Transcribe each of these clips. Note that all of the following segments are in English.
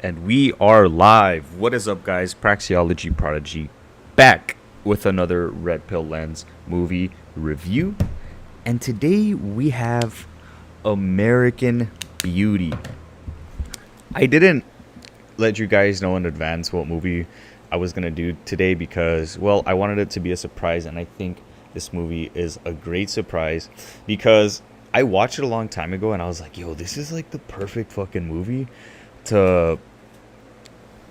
And we are live. What is up, guys? Praxeology Prodigy back with another Red Pill Lens movie review. And today we have American Beauty. I didn't let you guys know in advance what movie I was going to do today because, well, I wanted it to be a surprise. And I think this movie is a great surprise because I watched it a long time ago and I was like, yo, this is like the perfect fucking movie to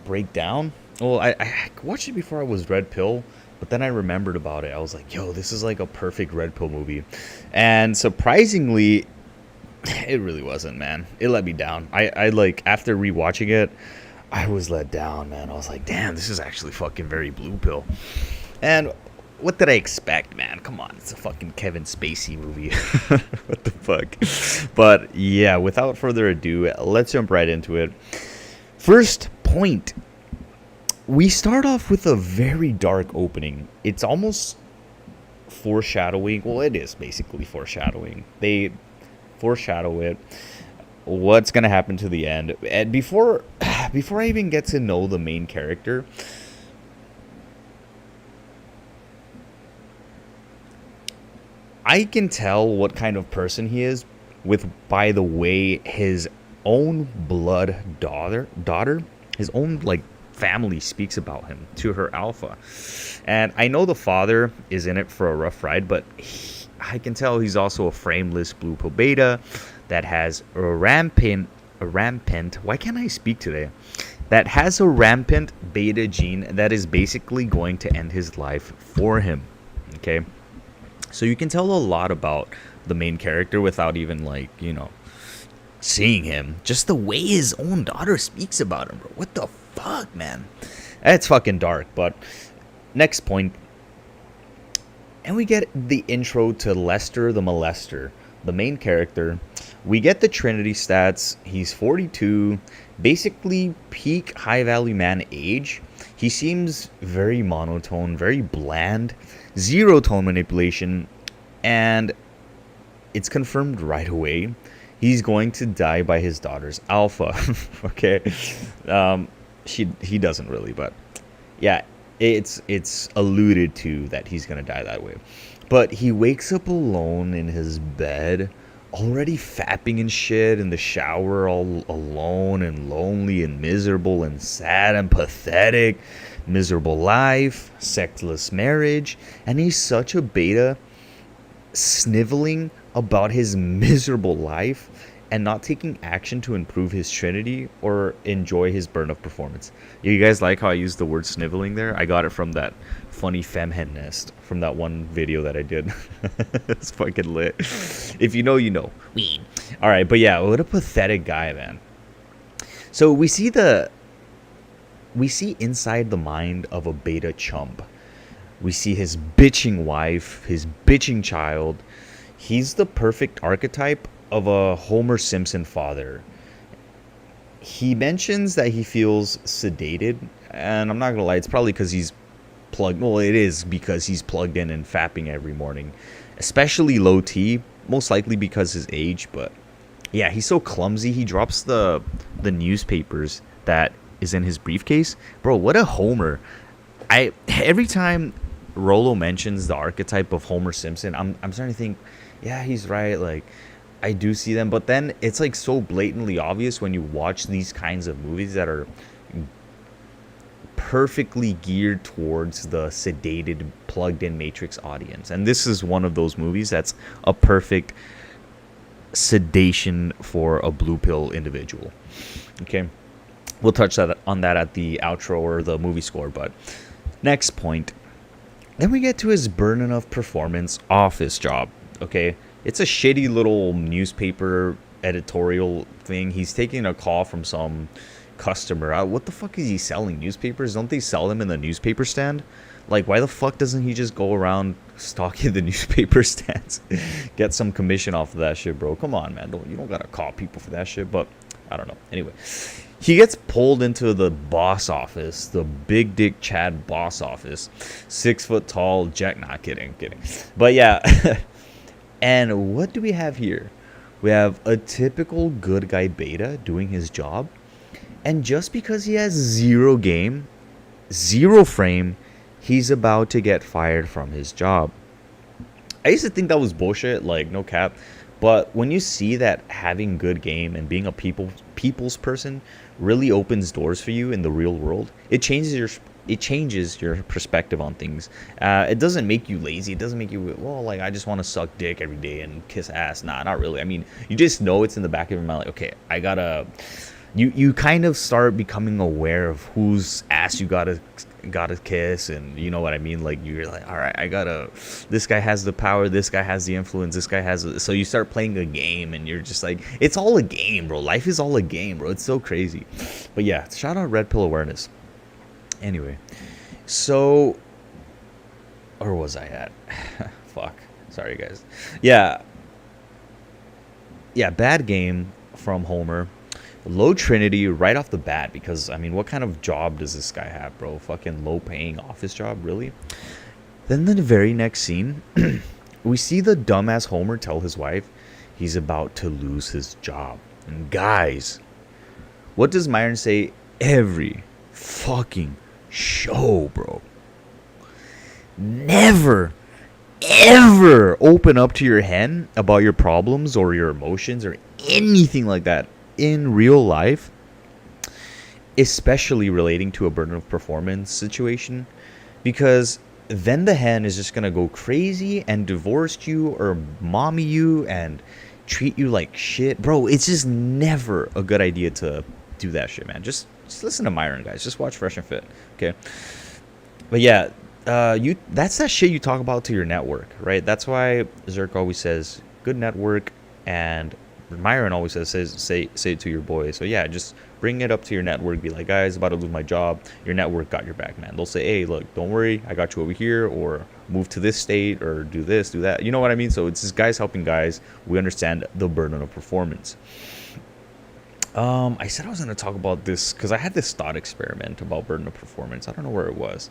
break down. Well, I watched it before I was Red Pill, but then I remembered about it. I was like, yo, this is like a perfect Red Pill movie. And surprisingly, it really wasn't, man. It let me down. I like, after rewatching it, I was let down, man. I was like, damn, this is actually fucking very Blue Pill. And what did I expect, man? Come on, it's a fucking Kevin Spacey movie. What the fuck? But yeah, without further ado, let's jump right into it. First point. We start off with a very dark opening. It's almost foreshadowing. Well, it is basically foreshadowing. They foreshadow it. What's gonna happen to the end? And before I even get to know the main character, I can tell what kind of person he is by the way his own blood daughter, his own like family speaks about him to her alpha. And I know the father is in it for a rough ride, but I can tell he's also a frameless blue pill beta that has a rampant, why can't I speak today? That has a rampant beta gene that is basically going to end his life for him. Okay. So you can tell a lot about the main character without even, like, you know, seeing him. Just the way his own daughter speaks about him, bro. What the fuck, man? That's fucking dark. But next point. And we get the intro to Lester the Molester, the main character. We get the Trinity stats. He's 42. Basically peak high value man age. He seems very monotone, very bland, zero tone manipulation, and it's confirmed right away. He's going to die by his daughter's alpha. Okay, he doesn't really, but yeah, it's alluded to that he's gonna die that way. But he wakes up alone in his bed, already fapping and shit in the shower, all alone and lonely and miserable and sad and pathetic. Miserable life, sexless marriage, and he's such a beta, sniveling about his miserable life and not taking action to improve his Trinity or enjoy his burn of performance. You guys like how I used the word sniveling there? I got it from that funny femhen nest from that one video that I did. It's fucking lit. If you know, you know. Weed. All right, but yeah, what a pathetic guy, man. So we see inside the mind of a beta chump. We see his bitching wife, his bitching child. He's the perfect archetype of a Homer Simpson father. He mentions that he feels sedated, and I'm not gonna lie, it's probably because he's plugged. Well, it is because he's plugged in and fapping every morning, especially low T. Most likely because his age, but yeah, he's so clumsy. He drops the newspapers that is in his briefcase. Bro, what a Homer. Every time Rolo mentions the archetype of Homer Simpson, I'm starting to think, yeah, he's right. Like, I do see them, but then it's like so blatantly obvious when you watch these kinds of movies that are perfectly geared towards the sedated, plugged-in Matrix audience. And this is one of those movies that's a perfect sedation for a blue pill individual. Okay, we'll touch on that at the outro or the movie score. But next point. Then we get to his burden of performance office job. Okay, it's a shitty little newspaper editorial thing. He's taking a call from some customer. What the fuck is he selling? Newspapers? Don't they sell them in the newspaper stand? Like, why the fuck doesn't he just go around stalking the newspaper stands? Get some commission off of that shit, bro. Come on, man. You don't gotta call people for that shit. But I don't know. Anyway, he gets pulled into the boss office, the big dick Chad boss office. 6 foot tall Jack. Not kidding. But yeah. And what do we have here? We have a typical good guy beta doing his job. And just because he has zero game, zero frame, he's about to get fired from his job. I used to think that was bullshit, like no cap. But when you see that having good game and being a people's person really opens doors for you in the real world, it changes your perspective on things. It doesn't make you lazy. It doesn't make you, well, like I just want to suck dick every day and kiss ass. Nah, not really. I mean, you just know it's in the back of your mind. Like, okay, I gotta. You kind of start becoming aware of whose ass you gotta kiss, and you know what I mean. Like you're like, all right, I gotta. This guy has the power. This guy has the influence. This guy has. So you start playing a game, and you're just like, it's all a game, bro. Life is all a game, bro. It's so crazy. But yeah, shout out Red Pill Awareness. Anyway, so where was I at? Fuck. Sorry, guys. Yeah, bad game from Homer. Low Trinity right off the bat, because I mean, what kind of job does this guy have, bro? Fucking low paying office job, really? Then the very next scene, we see the dumbass Homer tell his wife he's about to lose his job. And guys, what does Myron say every fucking show, bro? Never ever open up to your hen about your problems or your emotions or anything like that in real life, especially relating to a burden of performance situation, because then the hen is just gonna go crazy and divorce you or mommy you and treat you like shit, bro. It's just never a good idea to do that shit, man. Just listen to Myron, guys. Just watch Fresh and Fit, okay? But yeah, that's that shit you talk about to your network, right? That's why Zerk always says good network, and Myron always says say it to your boys. So yeah, just bring it up to your network. Be like, guys, about to lose my job. Your network got your back, man. They'll say, hey, look, don't worry, I got you over here, or move to this state, or do this, do that. You know what I mean? So it's just guys helping guys. We understand the burden of performance. I said I was going to talk about this because I had this thought experiment about burden of performance. I don't know where it was.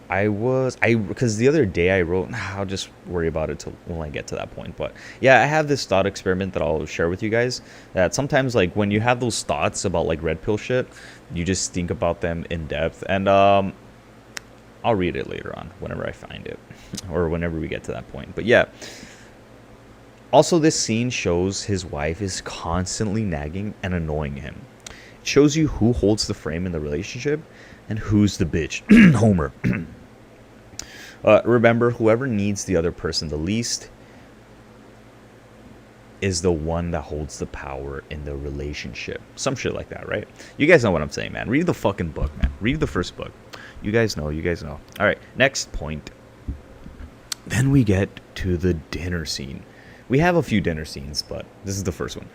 Because the other day I wrote, I'll just worry about it till when I get to that point. But yeah, I have this thought experiment that I'll share with you guys, that sometimes, like, when you have those thoughts about like red pill shit, you just think about them in depth, and I'll read it later on whenever I find it or whenever we get to that point. But yeah, also this scene shows his wife is constantly nagging and annoying him. It shows you who holds the frame in the relationship and who's the bitch. Homer. Remember, whoever needs the other person the least is the one that holds the power in the relationship. Some shit like that, right? You guys know what I'm saying, man. Read the fucking book, man. Read the first book. You guys know. All right, next point. Then we get to the dinner scene. We have a few dinner scenes, but this is the first one.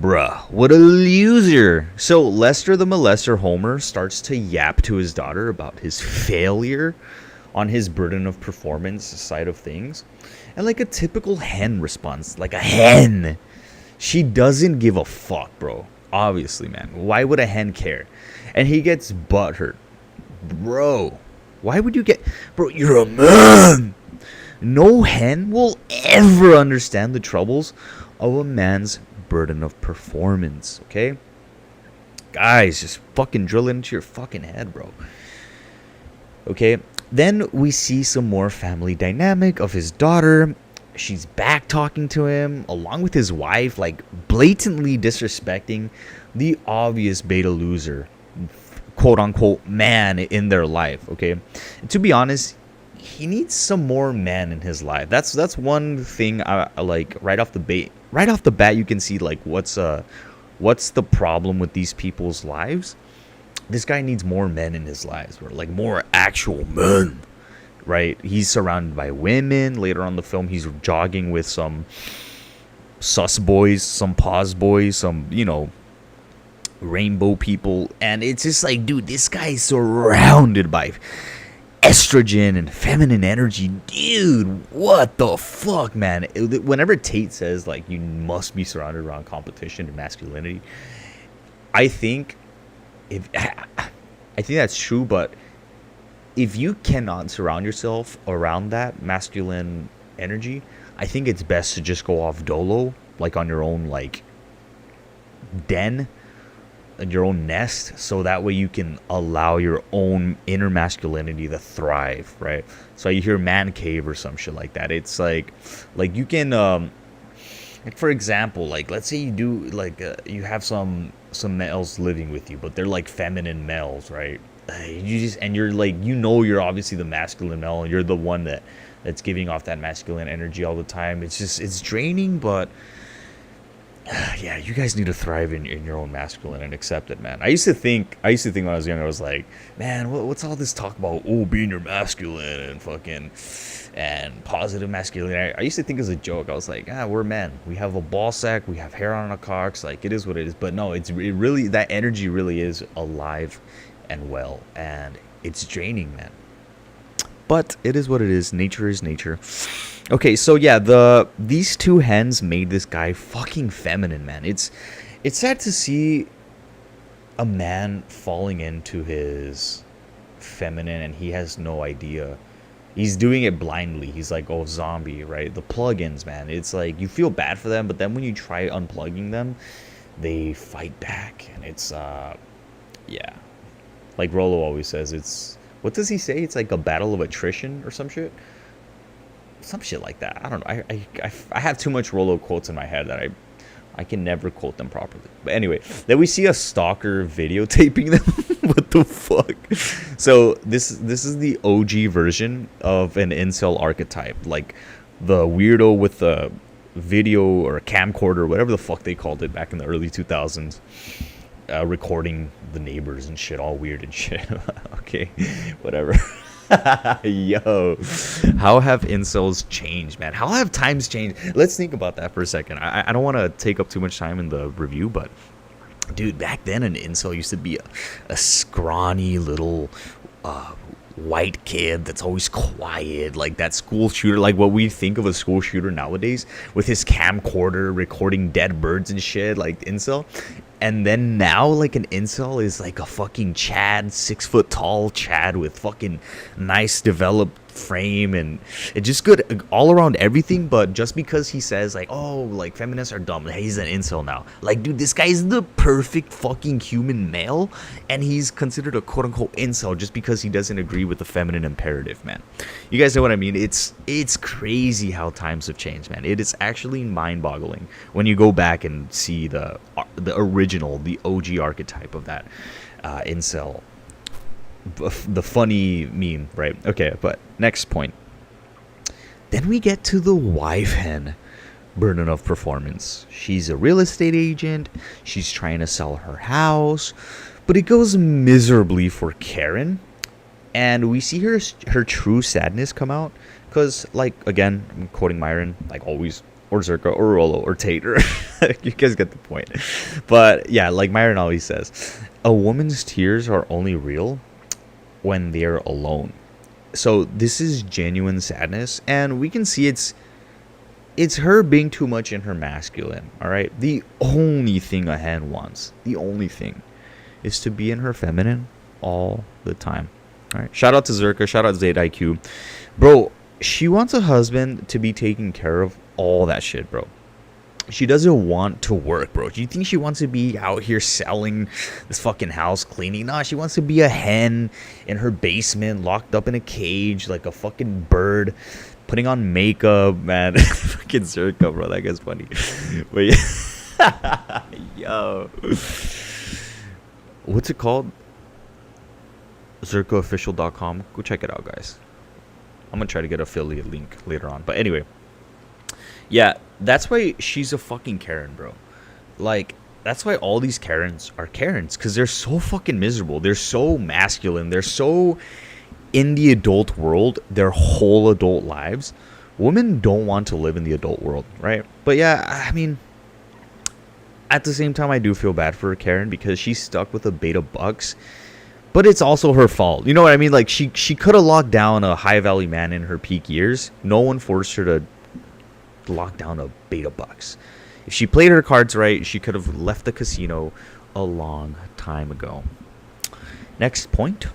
Bruh, what a loser. So Lester the molester, Homer, starts to yap to his daughter about his failure on his burden of performance side of things. And like a typical hen response, like a hen, she doesn't give a fuck, bro. Obviously, man. Why would a hen care? And he gets butthurt. Bro, why would you get... Bro, you're a man. No hen will ever understand the troubles of a man's burden of performance, okay? Guys, just fucking drill it into your fucking head, bro. Okay, then we see some more family dynamic of his daughter. She's back talking to him along with his wife, like blatantly disrespecting the obvious beta loser, quote unquote, man in their life, okay? And to be honest, he needs some more man in his life. That's one thing I like right off the bat. You can see like what's the problem with these people's lives. This guy needs more men in his lives, or like more actual men, right? He's surrounded by women. Later on in the film, he's jogging with some sus boys, some pause boys, some, you know, rainbow people, and it's just like, dude, this guy is surrounded by estrogen and feminine energy. Dude, what the fuck, man? Whenever Tate says like you must be surrounded around competition and masculinity, I think that's true, but if you cannot surround yourself around that masculine energy, I think it's best to just go off dolo, like on your own, like den, your own nest, so that way you can allow your own inner masculinity to thrive, right? So you hear man cave or some shit like that. It's like you can like, for example, like, let's say you do, like, you have some males living with you, but they're like feminine males, right? You just, and you're like, you're obviously the masculine male, and you're the one that's giving off that masculine energy all the time. It's just, it's draining, but yeah, you guys need to thrive in your own masculine and accept it, man. I used to think when I was young, I was like, man, what's all this talk about, being your masculine and fucking and positive masculinity? I used to think as a joke. I was like, we're men. We have a ball sack, we have hair on our cocks, like, it is what it is. But no, it really, that energy really is alive and well, and it's draining, man. But it is what it is. Nature is nature. Okay, so yeah, these two hens made this guy fucking feminine, man. It's sad to see a man falling into his feminine and he has no idea. He's doing it blindly. He's like, oh, zombie, right? The plugins, man. It's like, you feel bad for them, but then when you try unplugging them, they fight back. And it's, yeah. Like Rolo always says, it's, what does he say? It's like a battle of attrition or some shit? Some shit like that. I don't know. I have too much Rolo quotes in my head that I can never quote them properly. But anyway, then we see a stalker videotaping them. What the fuck? So this is the OG version of an incel archetype. Like the weirdo with the video or camcorder, whatever the fuck they called it back in the early 2000s. Recording the neighbors and shit, all weird and shit. Okay, whatever. Yo, how have incels changed, man? How have times changed? Let's think about that for a second. I don't want to take up too much time in the review, but dude, back then an incel used to be a scrawny little white kid that's always quiet, like that school shooter, like what we think of a school shooter nowadays, with his camcorder recording dead birds and shit, like incel. And then now, like, an incel is like a fucking Chad, 6 foot tall Chad with fucking nice developed frame, and it's just good all around everything. But just because he says like, oh, like feminists are dumb, he's an incel now. Like, dude, this guy is the perfect fucking human male, and he's considered a quote unquote incel just because he doesn't agree with the feminine imperative, man. You guys know what I mean? It's crazy how times have changed, man. It is actually mind-boggling when you go back and see the original, the OG archetype of that incel. The funny meme, right? Okay, but next point. Then we get to the wife hen burden of performance. She's a real estate agent. She's trying to sell her house, but it goes miserably for Karen. And we see her true sadness come out because, like, again, I'm quoting Myron, like always, or Zerka, or Rolo, or Tate. You guys get the point. But yeah, like Myron always says, a woman's tears are only real when they're alone. So this is genuine sadness, and we can see it's her being too much in her masculine. All right, the only thing a hen wants, the only thing, is to be in her feminine all the time. All right, shout out to Zerka, shout out to Zayd IQ, bro. She wants a husband to be taking care of all that shit, bro. She doesn't want to work, bro. Do you think she wants to be out here selling this fucking house, cleaning? Nah, she wants to be a hen in her basement, locked up in a cage like a fucking bird, putting on makeup, man. Fucking Zerka, bro. That guy's funny. But yeah. Yo. What's it called? ZerkaOfficial.com. Go check it out, guys. I'm going to try to get an affiliate link later on. But anyway. Yeah, that's why she's a fucking Karen, bro. Like, that's why all these Karens are Karens, because they're so fucking miserable. They're so masculine. They're so in the adult world, their whole adult lives. Women don't want to live in the adult world, right? But yeah, I mean, at the same time, I do feel bad for Karen because she's stuck with a beta bucks. But it's also her fault. You know what I mean? Like, she could have locked down a high value man in her peak years. No one forced her to lock down a beta bucks. If she played her cards right, she could have left the casino a long time ago. Next point.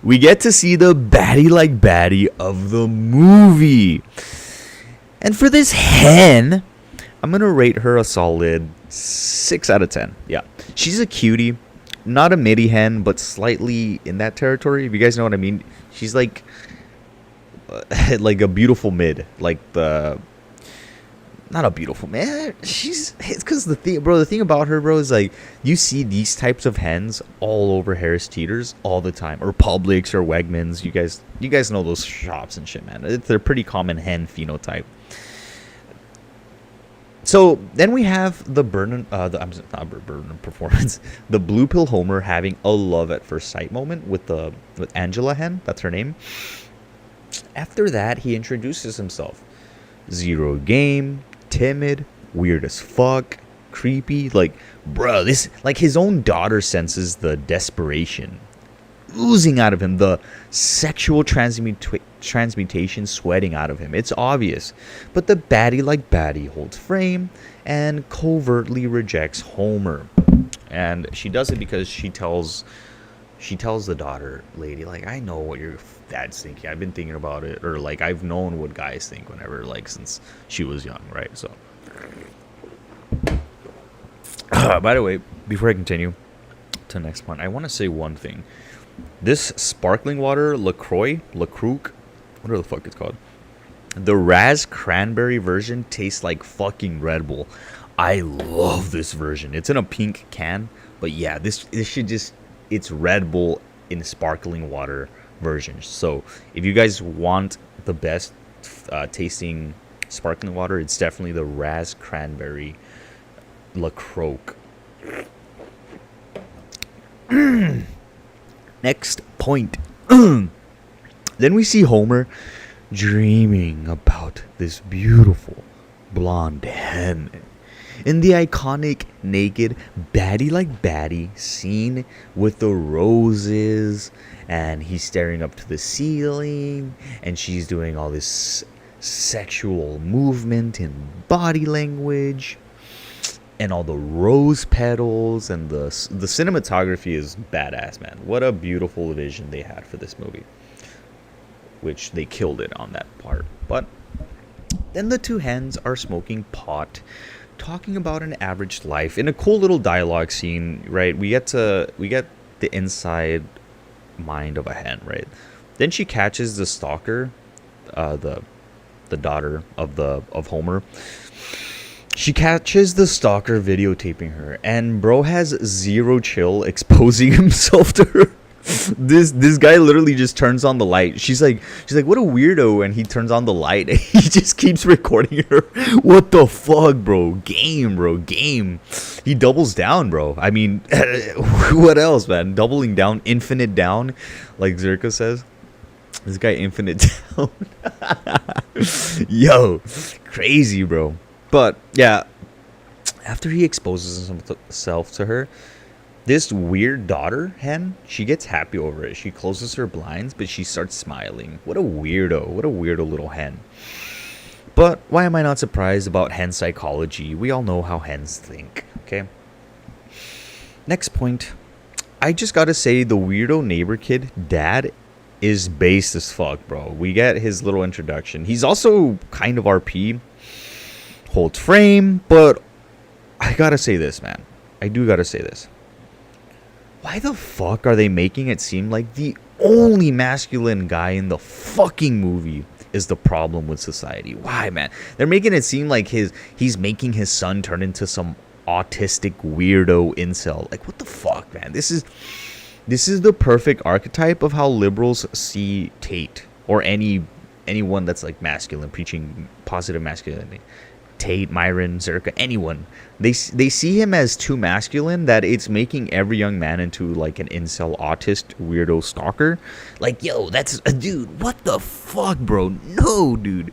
We get to see the baddie like baddie of the movie. And for this hen, I'm gonna rate her a solid 6 out of 10. Yeah, she's a cutie, not a midi hen, but slightly in that territory. If you guys know what I mean, she's like like a beautiful mid, like the not a beautiful man. It's because the thing about her, bro, is like you see these types of hens all over Harris Teeters all the time, or Publix or Wegmans. You guys know those shops and shit, man. They're pretty common hen phenotype. So then we have the Burnham performance, the blue pill Homer having a love at first sight moment with Angela hen. That's her name. After that, he introduces himself. Zero game, timid, weird as fuck, creepy. Like, bro, this, like, his own daughter senses the desperation oozing out of him, the sexual transmutation sweating out of him. It's obvious. But the baddie like baddie holds frame and covertly rejects Homer. And she does it because she tells the daughter lady, like, I know what your dad's thinking. I've been thinking about it. Or, like, I've known what guys think whenever, like, since she was young, right? So, by the way, before I continue to the next point, I want to say one thing. This sparkling water, LaCroix, whatever the fuck it's called, the Raz cranberry version tastes like fucking Red Bull. I love this version. It's in a pink can, but yeah, this should just, it's Red Bull in sparkling water version. So if you guys want the best tasting sparkling water, it's definitely the Raz cranberry LaCroix. Next point. Then we see Homer dreaming about this beautiful blonde hen in the iconic naked baddie like baddie scene with the roses, and he's staring up to the ceiling and she's doing all this sexual movement and body language and all the rose petals, and the cinematography is badass, man. What a beautiful vision they had for this movie, which they killed it on that part. But then the two hens are smoking pot, talking about an average life in a cool little dialogue scene, right? We get the inside mind of a hen, right? Then she catches the stalker, the daughter of Homer. She catches the stalker videotaping her, and bro has zero chill exposing himself to her. This guy literally just turns on the light. She's like, what a weirdo, and he turns on the light and he just keeps recording her. What the fuck, bro? Game. He doubles down, bro. I mean, what else, man? Doubling down, infinite down, like Zerka says. This guy infinite down. Yo, crazy, bro. But yeah, after he exposes himself to her, this weird daughter hen, she gets happy over it. She closes her blinds, but she starts smiling. What a weirdo little hen. But why am I not surprised about hen psychology? We all know how hens think, okay? Next point. I just gotta say, the weirdo neighbor kid dad is based as fuck, bro. We get his little introduction. He's also kind of RP. Holds frame, but I gotta say this, man. I do gotta say this. Why the fuck are they making it seem like the only masculine guy in the fucking movie is the problem with society? Why, man? They're making it seem like he's making his son turn into some autistic weirdo incel. Like, what the fuck, man? This is the perfect archetype of how liberals see Tate, or anyone that's like masculine, preaching positive masculinity. Tate, Myron, Zerka, anyone. They see him as too masculine that it's making every young man into like an incel, autist, weirdo stalker. Like, yo, that's a dude. What the fuck, bro? No, dude.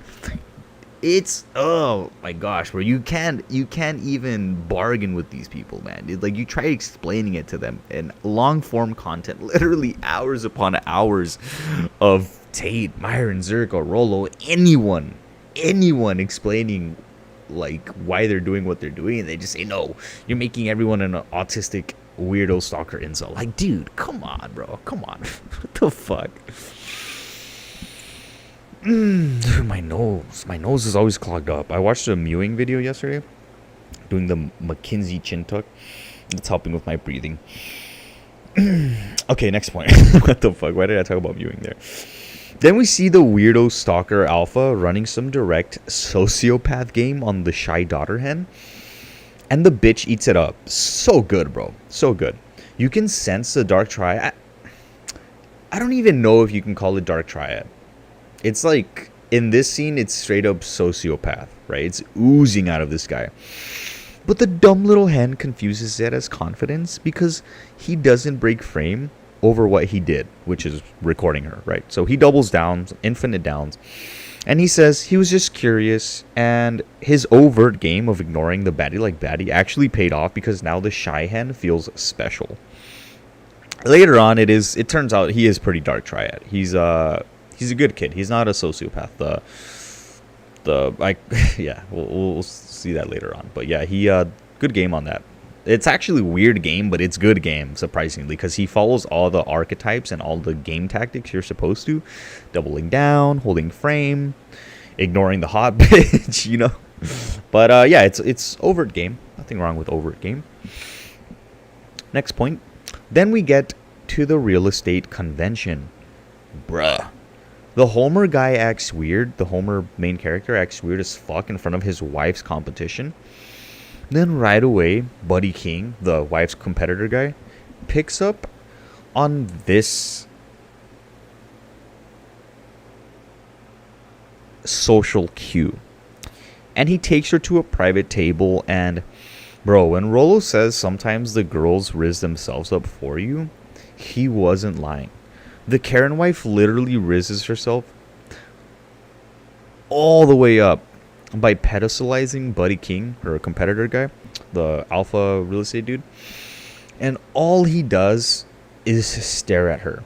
It's, oh my gosh, bro. You can't even bargain with these people, man. Like, you try explaining it to them in long form content, literally hours upon hours of Tate, Myron, Zerka, Rollo, anyone explaining like why they're doing what they're doing, and they just say, no, you're making everyone an autistic weirdo stalker incel. Like, dude, come on, bro, come on. What the fuck? Dude, my nose is always clogged up. I watched a mewing video yesterday. doing the McKinsey chin tuck. It's helping with my breathing. Okay, next point. What the fuck? Why did I talk about viewing there? Then we see the weirdo stalker alpha running some direct sociopath game on the shy daughter hen. And the bitch eats it up. So good, bro. So good. You can sense the dark triad. I don't even know if you can call it dark triad. It's like, in this scene, it's straight up sociopath, right? It's oozing out of this guy. But the dumb little hen confuses it as confidence because he doesn't break frame over what he did, which is recording her, right? So he doubles down, infinite downs. And he says he was just curious, and his overt game of ignoring the baddie like baddie actually paid off because now the shy hen feels special. Later on, it turns out he is pretty dark triad. He's a good kid. He's not a sociopath. Yeah, we'll see that later on. But yeah, he good game on that. It's actually weird game, but it's good game, surprisingly, because he follows all the archetypes and all the game tactics you're supposed to. Doubling down, holding frame, ignoring the hot bitch, you know. But yeah, it's overt game. Nothing wrong with overt game. Next point. Then we get to the real estate convention. Bruh. The Homer guy acts weird. The Homer main character acts weird as fuck in front of his wife's competition. Then right away, Buddy King, the wife's competitor guy, picks up on this social cue. And he takes her to a private table, and bro, when Rollo says sometimes the girls rizz themselves up for you, he wasn't lying. The Karen wife literally rizzes herself all the way up by pedestalizing Buddy King, her competitor guy, the alpha real estate dude. And all he does is stare at her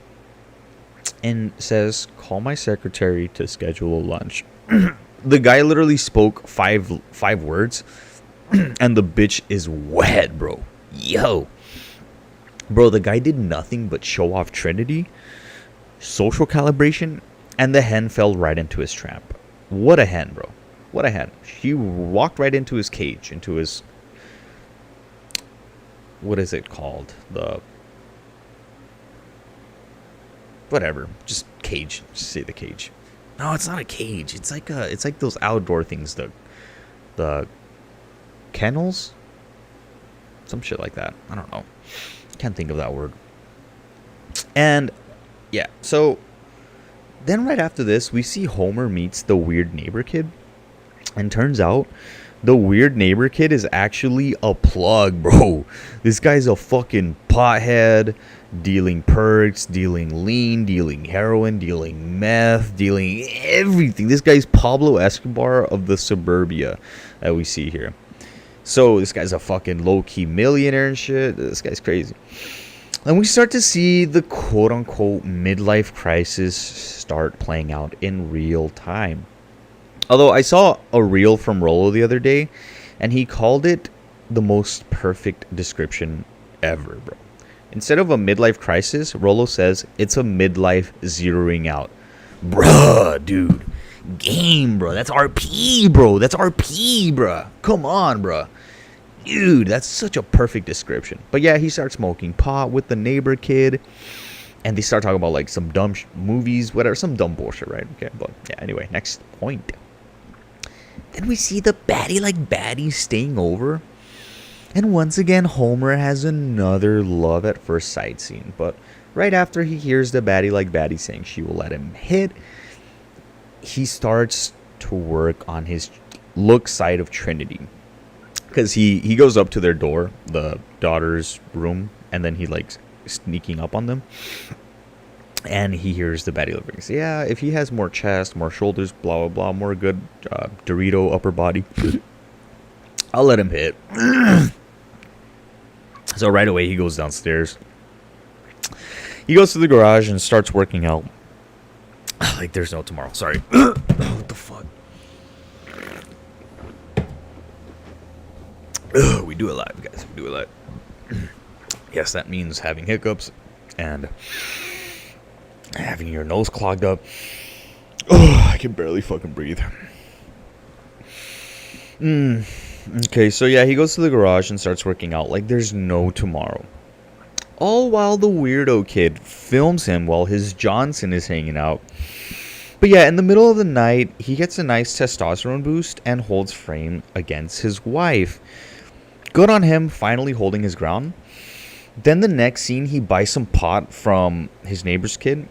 and says, "Call my secretary to schedule a lunch." The guy literally spoke five words, and the bitch is wet, bro. Yo. Bro, the guy did nothing but show off Trinity, social calibration, and the hen fell right into his trap. What a hen, bro. What a hen. She walked right into his cage, into his... What is it called? The... Whatever. Just cage. Just say the cage. No, it's not a cage. It's like those outdoor things. The kennels? Some shit like that. I don't know. Can't think of that word. And... yeah, so... then right after this, we see Homer meets the weird neighbor kid. And turns out, the weird neighbor kid is actually a plug, bro. This guy's a fucking pothead, dealing perks, dealing lean, dealing heroin, dealing meth, dealing everything. This guy's Pablo Escobar of the suburbia that we see here. So this guy's a fucking low-key millionaire and shit. This guy's crazy. And we start to see the quote-unquote midlife crisis start playing out in real time. Although I saw a reel from Rollo the other day, and he called it the most perfect description ever, bro. Instead of a midlife crisis, Rollo says it's a midlife zeroing out. Bruh, dude. Game, bro. That's RP, bro. That's RP, bruh. Come on, bruh. Dude, that's such a perfect description. But yeah, he starts smoking pot with the neighbor kid. And they start talking about like some dumb movies, whatever. Some dumb bullshit, right? Okay, but yeah, anyway, next point. Then we see the baddie like baddie staying over. And once again, Homer has another love at first sight scene. But right after he hears the baddie like baddie saying she will let him hit, he starts to work on his look side of Trinity. Because he goes up to their door, the daughter's room, and then he like sneaking up on them. And he hears the baddie like say, yeah, if he has more chest, more shoulders, blah, blah, blah, more good Dorito upper body, I'll let him hit. So right away, he goes downstairs. He goes to the garage and starts working out. Like there's no tomorrow. Sorry. What the fuck? We do it live, guys. We do it live. Yes, that means having hiccups and having your nose clogged up. Oh, I can barely fucking breathe. Okay, so yeah, he goes to the garage and starts working out like there's no tomorrow. All while the weirdo kid films him while his Johnson is hanging out. But yeah, in the middle of the night, he gets a nice testosterone boost and holds frame against his wife. Good on him, finally holding his ground. Then the next scene, he buys some pot from his neighbor's kid.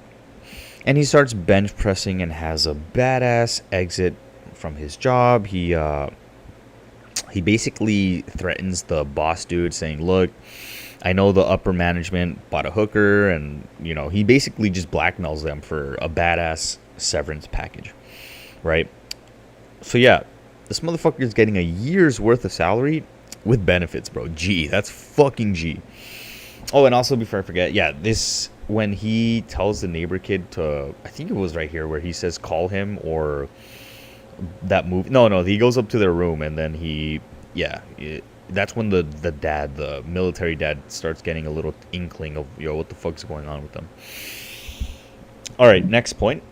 And he starts bench pressing and has a badass exit from his job. He basically threatens the boss dude, saying, look, I know the upper management bought a hooker, and, you know, he basically just blackmails them for a badass severance package, right? So, yeah, this motherfucker is getting a year's worth of salary with benefits, bro. G, that's fucking G. Oh, and also, before I forget, yeah, this, when he tells the neighbor kid to, I think it was right here, where he says, call him, or that movie. No, he goes up to their room, and then that's when the dad, the military dad, starts getting a little inkling of, yo, what the fuck's going on with them. All right, next point.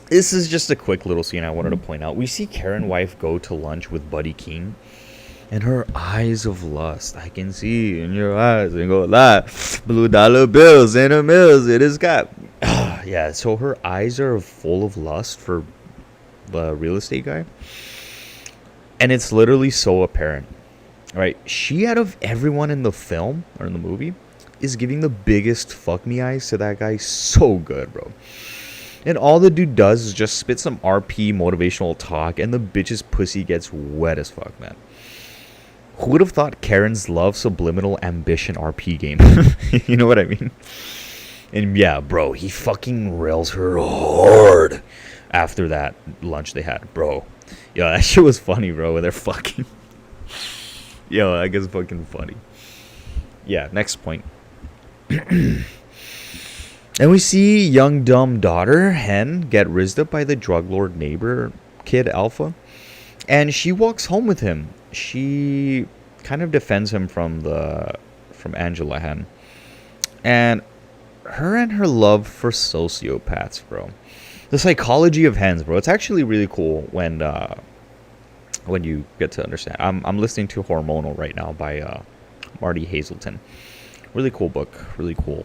This is just a quick little scene I wanted to point out. We see Karen wife go to lunch with Buddy King, and her eyes of lust, I can see in your eyes, ain't gonna lie, blue dollar bills in her mills, it is got. Yeah, so her eyes are full of lust for the real estate guy. And it's literally so apparent, right? She, out of everyone in the film or in the movie, is giving the biggest fuck me eyes to that guy. So good, bro. And all the dude does is just spit some RP motivational talk, and the bitch's pussy gets wet as fuck, man. Who would have thought Karen's love subliminal ambition RP game? You know what I mean? And yeah, bro, he fucking rails her hard after that lunch they had, bro. Yo, that shit was funny, bro, when they're fucking. Yo, I guess fucking funny. Yeah, next point. And we see young dumb daughter, Hen, get rizzed up by the drug lord neighbor kid, Alpha. And she walks home with him. She kind of defends him from Angela Hen. And her love for sociopaths, bro. The psychology of hens, bro. It's actually really cool when you get to understand. I'm listening to Hormonal right now by Marty Hazelton. Really cool book. Really cool.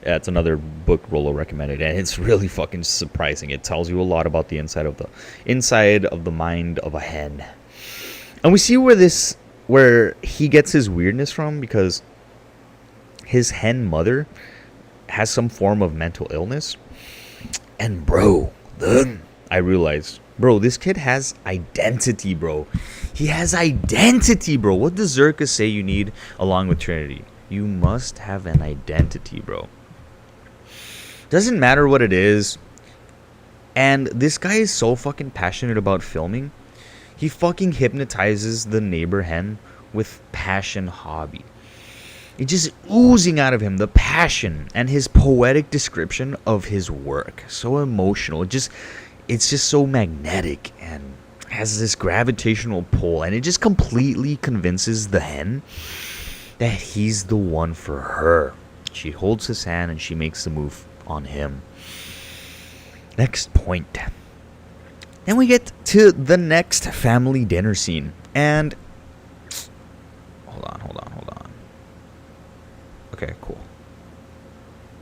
Yeah, it's another book Rollo recommended, and it's really fucking surprising. It tells you a lot about the inside of the mind of a hen. And we see where he gets his weirdness from, because his hen mother has some form of mental illness. And bro, then I realized, bro, this kid has identity, bro. He has identity, bro. What does Zerka say you need along with Trinity? You must have an identity, bro. Doesn't matter what it is. And this guy is so fucking passionate about filming. He fucking hypnotizes the neighbor hen with passion hobby. It's just oozing out of him, the passion and his poetic description of his work. So emotional. It's just so magnetic and has this gravitational pull. And it just completely convinces the hen that he's the one for her. She holds his hand and she makes the move on him. Next point. Then we get to the next family dinner scene. And hold on. Okay, cool.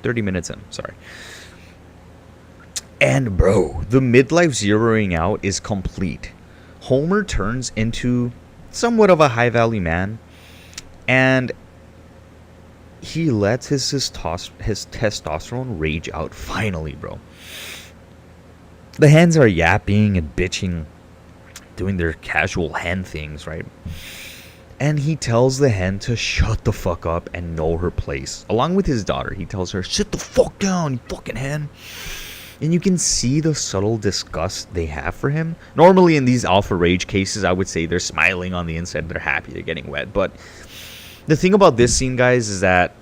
30 minutes in, sorry. And bro, the midlife zeroing out is complete. Homer turns into somewhat of a high value man, and he lets his testosterone rage out finally, bro. The hens are yapping and bitching, doing their casual hen things, right? And he tells the hen to shut the fuck up and know her place. Along with his daughter, he tells her, sit the fuck down, you fucking hen. And you can see the subtle disgust they have for him. Normally in these alpha rage cases, I would say they're smiling on the inside. They're happy they're getting wet. But the thing about this scene, guys, is that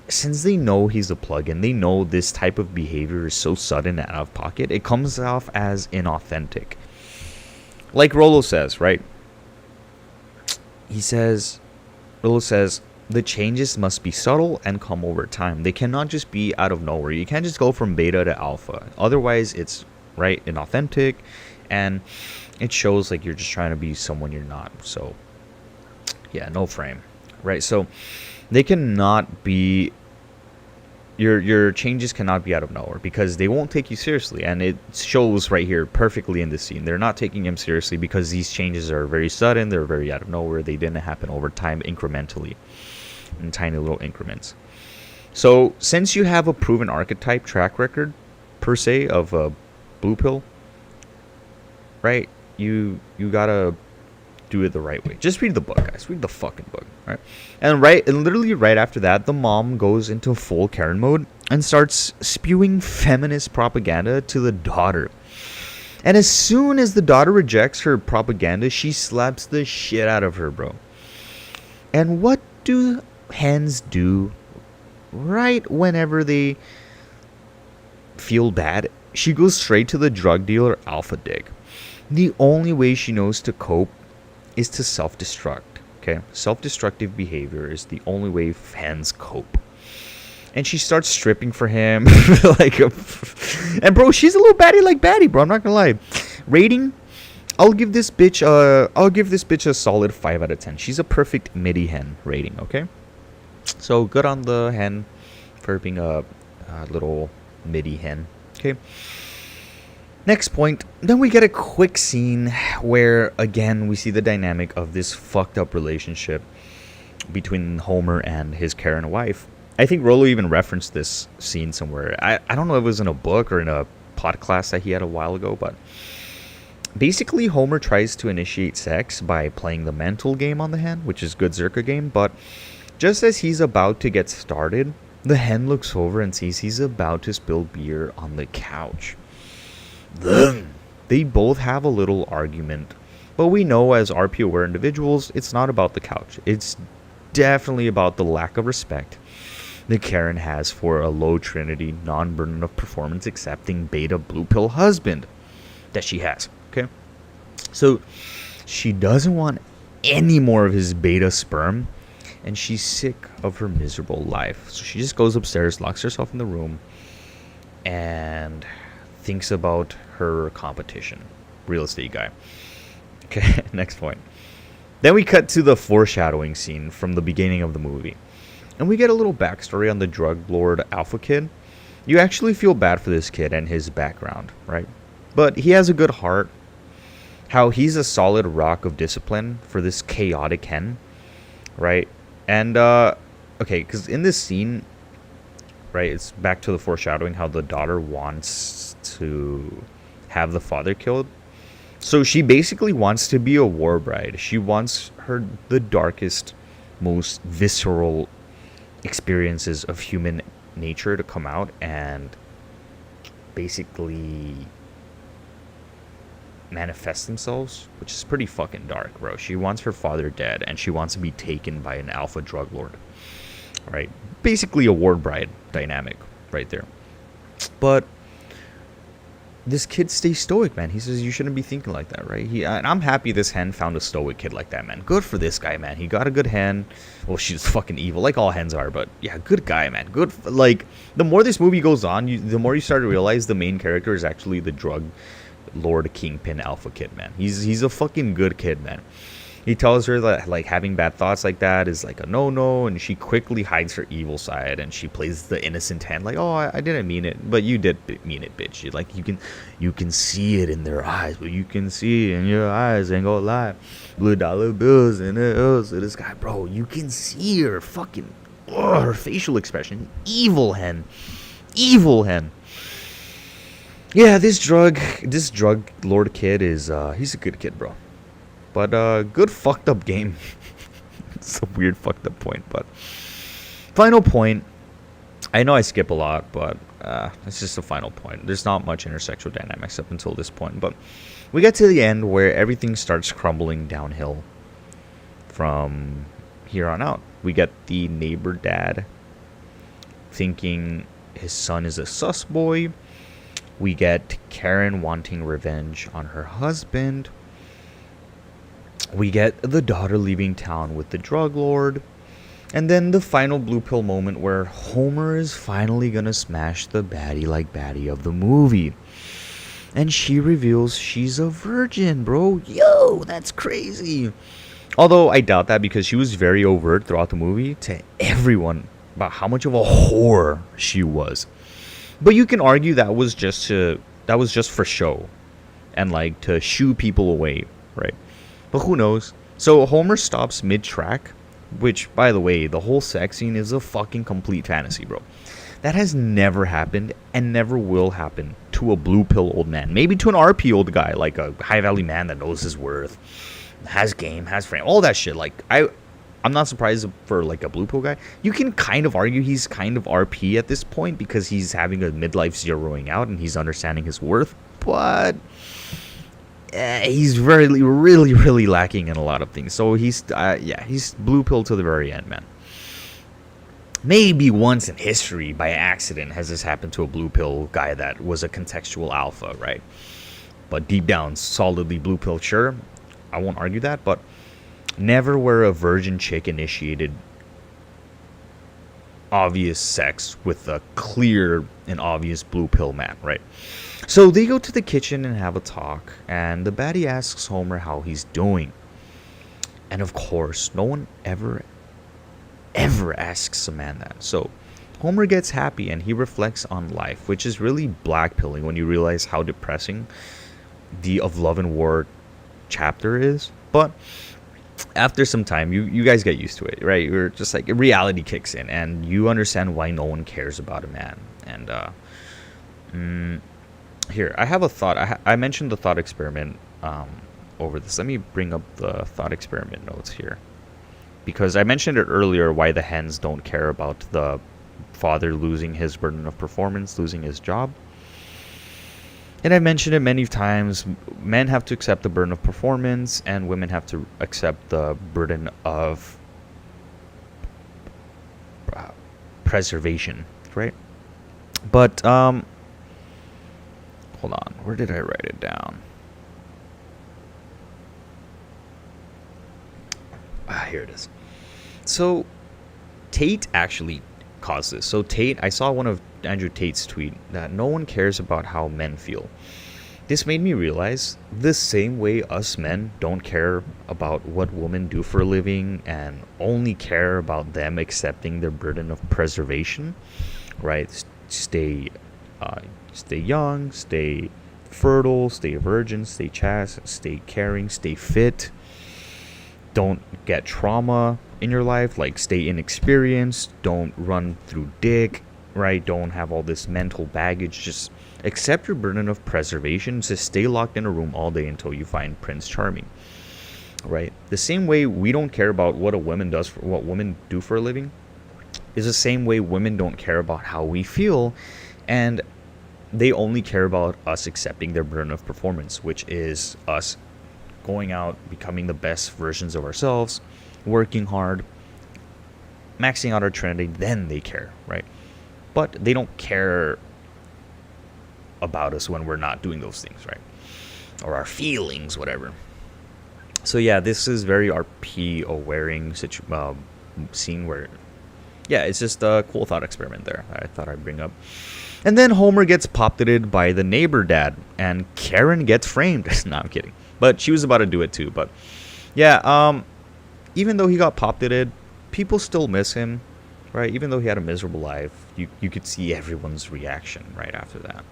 since they know he's a plug-in, they know this type of behavior is so sudden and out of pocket, it comes off as inauthentic. Like Rollo says, right? Rollo says, the changes must be subtle and come over time. They cannot just be out of nowhere. You can't just go from beta to alpha. Otherwise, it's, right, inauthentic and it shows like you're just trying to be someone you're not. So yeah, no frame, right? So they cannot be, your changes cannot be out of nowhere, because they won't take you seriously, and it shows right here perfectly in this scene. They're not taking him seriously because these changes are very sudden, they're very out of nowhere, they didn't happen over time incrementally, in tiny little increments. So since you have a proven archetype track record per se of a blue pill, right, you gotta do it the right way. Just read the book, guys. Read the fucking book, right? And literally right after that, the mom goes into full Karen mode and starts spewing feminist propaganda to the daughter. And as soon as the daughter rejects her propaganda, she slaps the shit out of her, bro. And what do hens do right whenever they feel bad? She goes straight to the drug dealer alpha dick. The only way she knows to cope is to self-destruct. Okay, self-destructive behavior is the only way hens cope. And she starts stripping for him, and bro, she's a little baddie like baddie, bro. I'm not gonna lie. Rating, I'll give this bitch a solid 5 out of 10. She's a perfect midi hen rating. Okay, so good on the hen for being a little midi hen. Okay. Next point, then we get a quick scene where, again, we see the dynamic of this fucked up relationship between Homer and his Karen wife. I think Rollo even referenced this scene somewhere. I don't know if it was in a book or in a pod class that he had a while ago, but basically Homer tries to initiate sex by playing the mental game on the hen, which is good Zerka game, but just as he's about to get started, the hen looks over and sees he's about to spill beer on the couch. They both have a little argument, but we know as RP aware individuals, it's not about the couch. It's definitely about the lack of respect that Karen has for a low Trinity, non-burden of performance accepting beta blue pill husband that she has. Okay, so she doesn't want any more of his beta sperm, and she's sick of her miserable life. So she just goes upstairs, locks herself in the room, and thinks about her competition. Real estate guy. Okay, next point. Then we cut to the foreshadowing scene from the beginning of the movie. And we get a little backstory on the drug lord alpha kid. You actually feel bad for this kid and his background, right? But he has a good heart. How he's a solid rock of discipline for this chaotic hen, right? And, okay, because in this scene, right, it's back to the foreshadowing how the daughter wants to have the father killed. So she basically wants to be a war bride. She wants the darkest, most visceral experiences of human nature to come out and basically manifest themselves, which is pretty fucking dark, bro. She wants her father dead, and she wants to be taken by an alpha drug lord, right? Basically a war bride dynamic right there. But this kid stays stoic, man. He says you shouldn't be thinking like that, right? And I'm happy this hen found a stoic kid like that, man. Good for this guy, man. He got a good hen. Well, she's fucking evil, like all hens are, but yeah, good guy, man. Good. Like, the more this movie goes on, the more you start to realize the main character is actually the drug lord kingpin alpha kid, man. He's a fucking good kid, man. He tells her that, like, having bad thoughts like that is like a no-no, and she quickly hides her evil side, and she plays the innocent hand, like, oh, I didn't mean it, but you did mean it, bitch. Like, you can see it in their eyes, but you can see it in your eyes, ain't gonna lie. Blue dollar bills in the hills. So this guy, bro, you can see her fucking, her facial expression. Evil hen. Evil hen. Yeah, this drug lord kid is, he's a good kid, bro. But good fucked up game. It's a weird fucked up point, but final point. I know I skip a lot, but it's just a final point. There's not much intersexual dynamics up until this point, but we get to the end where everything starts crumbling downhill from here on out. We get the neighbor dad thinking his son is a sus boy. We get Karen wanting revenge on her husband. We get the daughter leaving town with the drug lord. And then the final blue pill moment where Homer is finally gonna smash the baddie like baddie of the movie. And she reveals she's a virgin, bro. Yo, that's crazy. Although I doubt that, because she was very overt throughout the movie to everyone about how much of a whore she was. But you can argue that was just for show and like to shoo people away, right? But who knows? So Homer stops mid-track, which, by the way, the whole sex scene is a fucking complete fantasy, bro. That has never happened and never will happen to a blue pill old man. Maybe to an RP old guy, like a high value man that knows his worth, has game, has frame, all that shit. Like I'm not surprised for like a blue pill guy. You can kind of argue he's kind of RP at this point because he's having a midlife zeroing out and he's understanding his worth. But he's really lacking in a lot of things. So he's blue pill to the very end, man. Maybe once in history, by accident, has this happened to a blue pill guy that was a contextual alpha, right? But deep down, solidly blue pill, sure. I won't argue that, but never where a virgin chick initiated obvious sex with a clear and obvious blue pill man, right? So they go to the kitchen and have a talk, and the baddie asks Homer how he's doing. And of course, no one ever asks a man that. So Homer gets happy and he reflects on life, which is really blackpilling when you realize how depressing the Of Love and War chapter is. But after some time, you guys get used to it, right? You're just like, reality kicks in and you understand why no one cares about a man. And here, I have a thought. I mentioned the thought experiment over this. Let me bring up the thought experiment notes here, because I mentioned it earlier why the hens don't care about the father losing his burden of performance, losing his job. And I mentioned it many times. Men have to accept the burden of performance, and women have to accept the burden of preservation, right? But hold on, where did I write it down? Here it is. So Tate actually caused this. So Tate, I saw one of Andrew Tate's tweet that no one cares about how men feel. This made me realize the same way us men don't care about what women do for a living and only care about them accepting their burden of preservation, right? Stay young, stay fertile, stay a virgin, stay chaste, stay caring, stay fit. Don't get trauma in your life, like stay inexperienced, don't run through dick, right? Don't have all this mental baggage. Just accept your burden of preservation. Just stay locked in a room all day until you find Prince Charming, right? The same way we don't care about what what women do for a living is the same way women don't care about how we feel, and they only care about us accepting their burden of performance, which is us going out, becoming the best versions of ourselves, working hard, maxing out our Trinity. Then they care, right? But they don't care about us when we're not doing those things, right? Or our feelings, whatever. So yeah, this is very RP wearing scene where, yeah, it's just a cool thought experiment there I thought I'd bring up. And then Homer gets pop-titted by the neighbor dad, and Karen gets framed. No, I'm kidding. But she was about to do it too. But yeah, even though he got pop-titted, people still miss him, right? Even though he had a miserable life, you could see everyone's reaction right after that.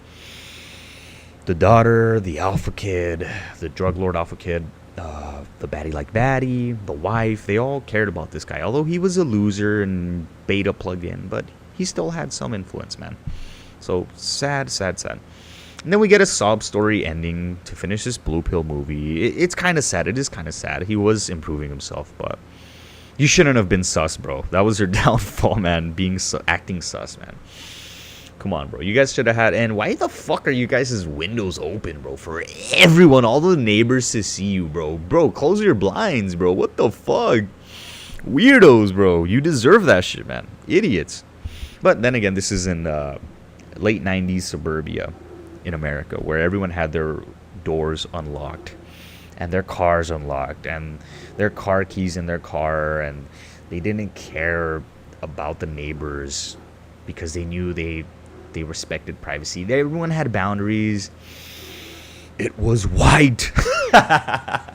The daughter, the alpha kid, the drug lord alpha kid, the baddie like baddie, the wife, they all cared about this guy. Although he was a loser and beta plugged in, but he still had some influence, man. So sad. And then we get a sob story ending to finish this blue pill movie. It's kind of sad. It is kind of sad. He was improving himself, but you shouldn't have been sus, bro. That was your downfall, man. Acting sus, man. Come on, bro. You guys should have had. And why the fuck are you guys' windows open, bro? For everyone, all the neighbors to see you, bro. Bro, close your blinds, bro. What the fuck? Weirdos, bro. You deserve that shit, man. Idiots. But then again, this is in late 90s suburbia in America, where everyone had their doors unlocked and their cars unlocked and their car keys in their car, and they didn't care about the neighbors because they knew they respected privacy. Everyone had boundaries. It was white. I'm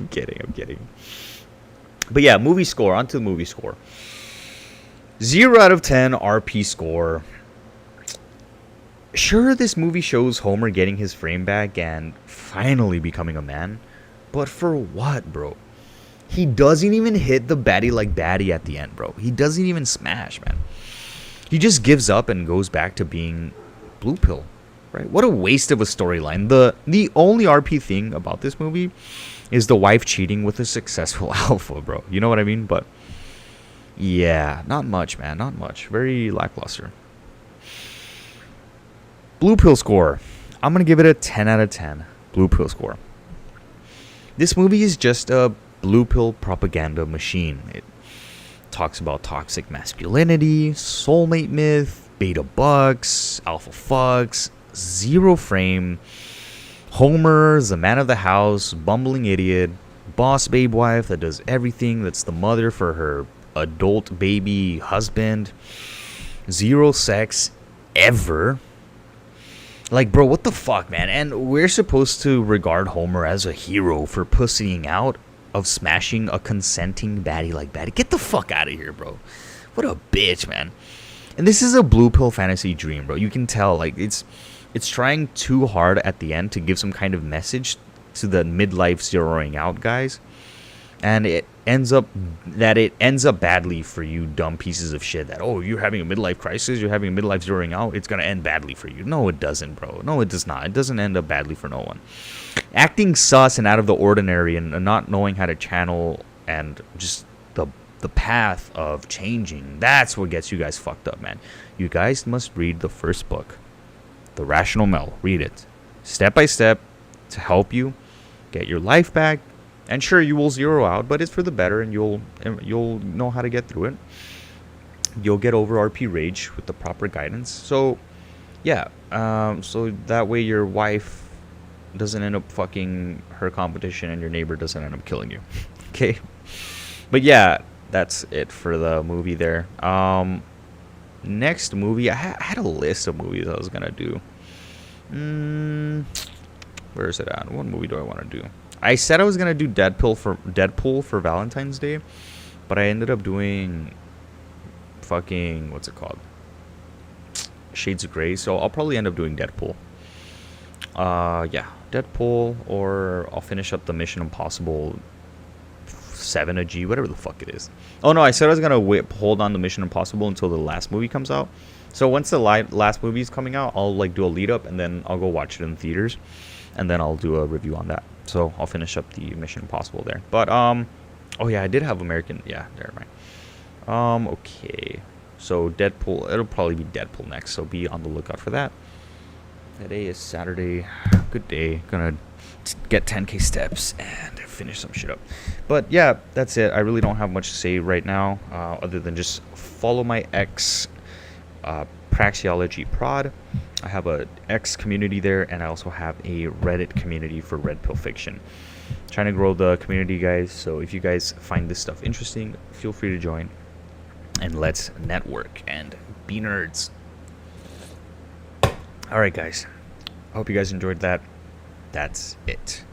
kidding. But yeah, movie score. On to the movie score. 0 out of 10 RP score. Sure, this movie shows Homer getting his frame back and finally becoming a man. But for what, bro? He doesn't even hit the baddie like baddie at the end, bro. He doesn't even smash, man. He just gives up and goes back to being blue pill, right? What a waste of a storyline. The only RP thing about this movie is the wife cheating with a successful alpha, bro. You know what I mean? But yeah, not much, man. Not much. Very lackluster. Blue pill score. I'm going to give it a 10 out of 10. Blue pill score. This movie is just a blue pill propaganda machine. It talks about toxic masculinity, soulmate myth, beta bucks, alpha fucks, zero frame, Homer's the man of the house, bumbling idiot, boss babe wife that does everything, that's the mother for her adult baby husband, zero sex ever. Like, bro, what the fuck, man? And we're supposed to regard Homer as a hero for pussying out of smashing a consenting baddie like baddie. Get the fuck out of here, bro. What a bitch, man. And this is a blue pill fantasy dream, bro. You can tell, like, it's trying too hard at the end to give some kind of message to the midlife zeroing out guys. And it ends up badly for you dumb pieces of shit that, oh, you're having a midlife crisis, you're having a midlife zeroing out, it's going to end badly for you. No, it doesn't, bro. No, it does not. It doesn't end up badly for no one. Acting sus and out of the ordinary and not knowing how to channel and just the path of changing, that's what gets you guys fucked up, man. You guys must read the first book, The Rational Male. Read it step by step to help you get your life back. And sure, you will zero out, but it's for the better, and you'll know how to get through it. You'll get over RP rage with the proper guidance. So, yeah. So that way your wife doesn't end up fucking her competition, and your neighbor doesn't end up killing you. Okay. But yeah, that's it for the movie there. Next movie, I had a list of movies I was gonna do. Where is it at? What movie do I want to do? I said I was gonna do Deadpool for Valentine's Day, but I ended up doing fucking, what's it called? Shades of Grey. So I'll probably end up doing Deadpool. Yeah, Deadpool, or I'll finish up the Mission Impossible 7 a G, whatever the fuck it is. Oh no, I said I was gonna hold on to Mission Impossible until the last movie comes out. So once the last movie is coming out, I'll like do a lead up and then I'll go watch it in theaters, and then I'll do a review on that. So I'll finish up the Mission Impossible there. But oh yeah, I did have American. Yeah, never mind. Okay. So Deadpool. It'll probably be Deadpool next. So be on the lookout for that. Today is Saturday. Good day. Gonna get 10K steps and finish some shit up. But yeah, that's it. I really don't have much to say right now, other than just follow my ex, Praxeology Prod. I have a X community there, and I also have a Reddit community for Red Pill Fiction. Trying to grow the community, guys. So if you guys find this stuff interesting, feel free to join, and let's network and be nerds. All right, guys. I hope you guys enjoyed that. That's it.